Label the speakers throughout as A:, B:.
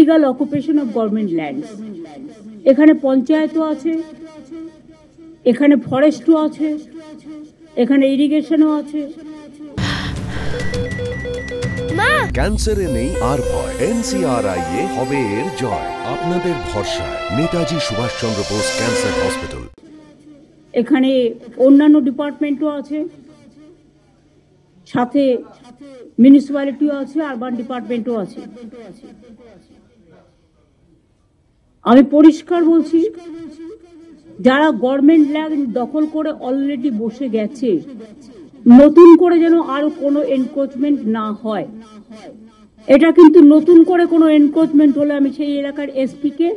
A: Illegal occupation of government land. এখানে পঞ্চায়েতও আছে, এখানে ফরেস্টও আছে, এখানে ইরিগেশনও আছে।
B: ক্যান্সারে নেই আর ভয়, NCRI হবে এর জয়। আপনাদের ভরসা নেতাজি সুভাষচন্দ্র বোস ক্যান্সার হসপিটাল।
A: এখানে অন্যান্য ডিপার্টমেন্টও আছে, সাথে মিউনিসিপ্যালিটিও আছে, আরবান ডিপার্টমেন্টও আছে। আমি পরিষ্কার বলছি, যারা গভর্নমেন্ট ল্যান্ড দখল করে অলরেডি বসে গেছে, নতুন করে যেন আরো কোনো এনক্রোচমেন্ট না হয়। এটা কিন্তু নতুন করে কোনো এনক্রোচমেন্ট হলে আমি সেই এলাকার এসপি কে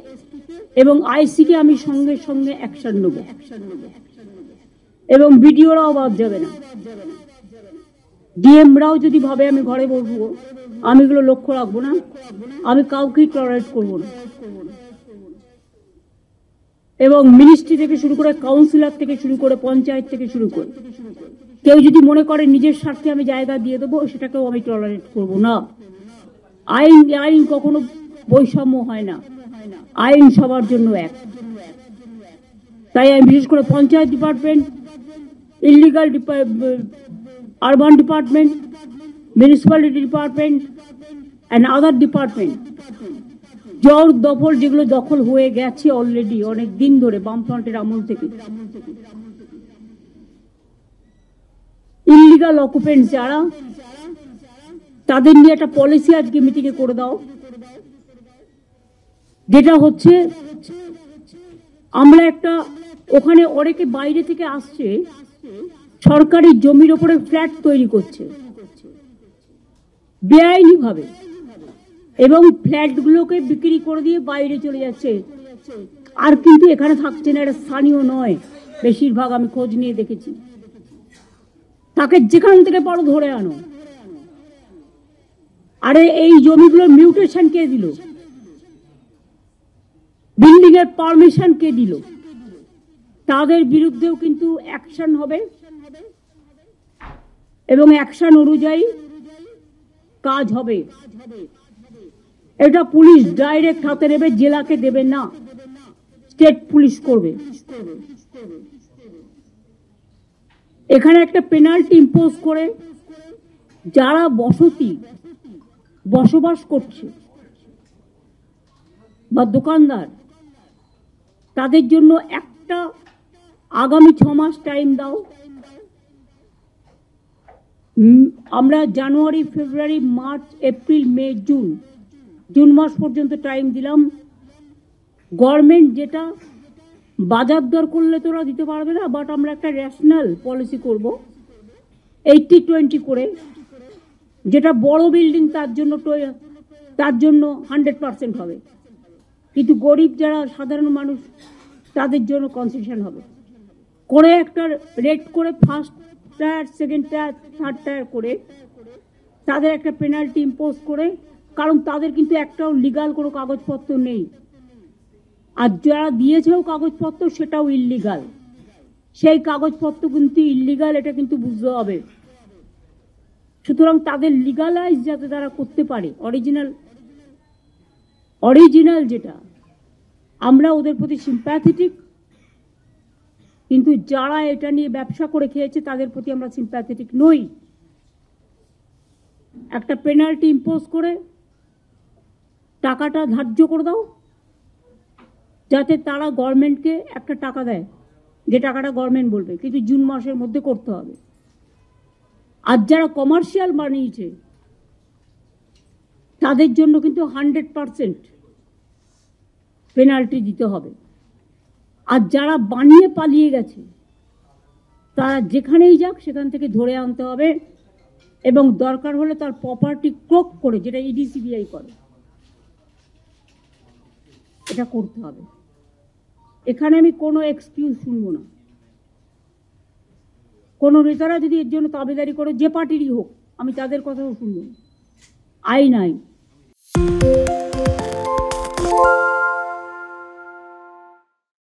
A: এবং আইসি কে আমি সঙ্গে সঙ্গে অ্যাকশন নেব, এবং বিডিওরাও বাদ যাবে না। ডিএমরাও যদি ভাবে আমি ঘরে বসবো, আমি এগুলো লক্ষ্য রাখবো না, আমি কাউকেই টলারেট করবো না। এবং মিনিস্ট্রি থেকে শুরু করে, কাউন্সিলর থেকে শুরু করে, পঞ্চায়েত থেকে শুরু করে, কেউ যদি মনে করে নিজের স্বার্থে আমি জায়গা দিয়ে দেবো, সেটাকেও আমি টলারেট করব না। আইন কখনো বৈষম্য হয় না, আইন সবার জন্য এক। তাই আমি বিশেষ করে panchayat department, illegal urban department, municipality department and other department, জোর দখল যেগুলো দখল হয়ে গেছে অলরেডি অনেক দিন ধরে বামফ্রন্টের আমল থেকে, ইলিগাল অকুপেন্ট যারা, তাদের নিয়ে একটা পলিসি আজকে মিটিংয়ে করে দাও, যেটা হচ্ছে আমরা একটা, ওখানে অনেকে বাইরে থেকে আসছে, সরকারি জমির ওপরে ফ্ল্যাট তৈরি করছে বেআইনি ভাবে, এবং ফ্ল্যাটগুলোকে বিক্রি করে দিয়ে বাইরে চলে যাচ্ছে, আর কিন্তু এখানে থাকছে না। এটা স্থানীয় নয় বেশিরভাগ, আমি খোঁজ নিয়ে দেখেছি। তাকে যেখান থেকে পারো ধরে আনো। আরে এই জমিগুলোর মিউটেশন কে দিল? বিল্ডিং এর পারমিশন কে দিল? তাদের বিরুদ্ধেও কিন্তু অ্যাকশন হবে, এবং অ্যাকশন অনুযায়ী কাজ হবে। এটা পুলিশ ডাইরেক্ট হাতে নেবে, জেলাকে দেবে না, স্টেট পুলিশ করবে। এখানে একটা পেনাল্টি ইম্পোজ করে যারা বসবাস করছে বা দোকানদার, তাদের জন্য একটা আগামী 6 মাস টাইম দাও। আমরা জানুয়ারি, ফেব্রুয়ারি, মার্চ, এপ্রিল, মে, জুন মাস পর্যন্ত টাইম দিলাম। গভর্নমেন্ট যেটা বাজার দর করলে তোরা দিতে পারবে না, বাট আমরা একটা রেশনাল পলিসি করব 80-20 করে, যেটা বড় বিল্ডিং তার জন্য 100% হবে, কিন্তু গরিব যারা সাধারণ মানুষ তাদের জন্য কনসেশন হবে করে, একটা রেট করে first tyre, second tyre, third tyre করে তাদের একটা পেনাল্টি ইম্পোজ করে, কারণ তাদের কিন্তু একটাও লিগাল কোনো কাগজপত্র নেই, আর যারা দিয়েছেও কাগজপত্র সেটাও ইল্লিগাল। সেই কাগজপত্র কিন্তু ইল্লিগাল, এটা কিন্তু বুঝতে হবে। সুতরাং তাদের লিগালাইজ যাতে তারা করতে পারে, অরিজিনাল যেটা, আমরা ওদের প্রতি সিম্প্যাথেটিক, কিন্তু যারা এটা নিয়ে ব্যবসা করে খেয়েছে তাদের প্রতি আমরা সিম্প্যাথেটিক নই। একটা পেনাল্টি ইম্পোজ করে টাকাটা ধার্য করে দাও, যাতে তারা গভর্নমেন্টকে একটা টাকা দেয়, যে টাকাটা গভর্নমেন্ট বলবে, কিন্তু জুন মাসের মধ্যে করতে হবে। আর যারা কমার্শিয়াল বানিয়েছে তাদের জন্য কিন্তু 100% পেনাল্টি দিতে হবে। আর যারা বানিয়ে পালিয়ে গেছে তারা যেখানেই যাক সেখান থেকে ধরে আনতে হবে, এবং দরকার হলে তার প্রপার্টি ক্রোক করে, যেটা ইডি সিবিআই করে, এটা করতে হবে। এখানে আমি কোনো এক্সকিউজ শুনবো না। কোনো নেতারা যদি এর জন্য দাবিদারি করে, যে পার্টিরই হোক, আমি তাদের কথাও শুনবো না। আইন।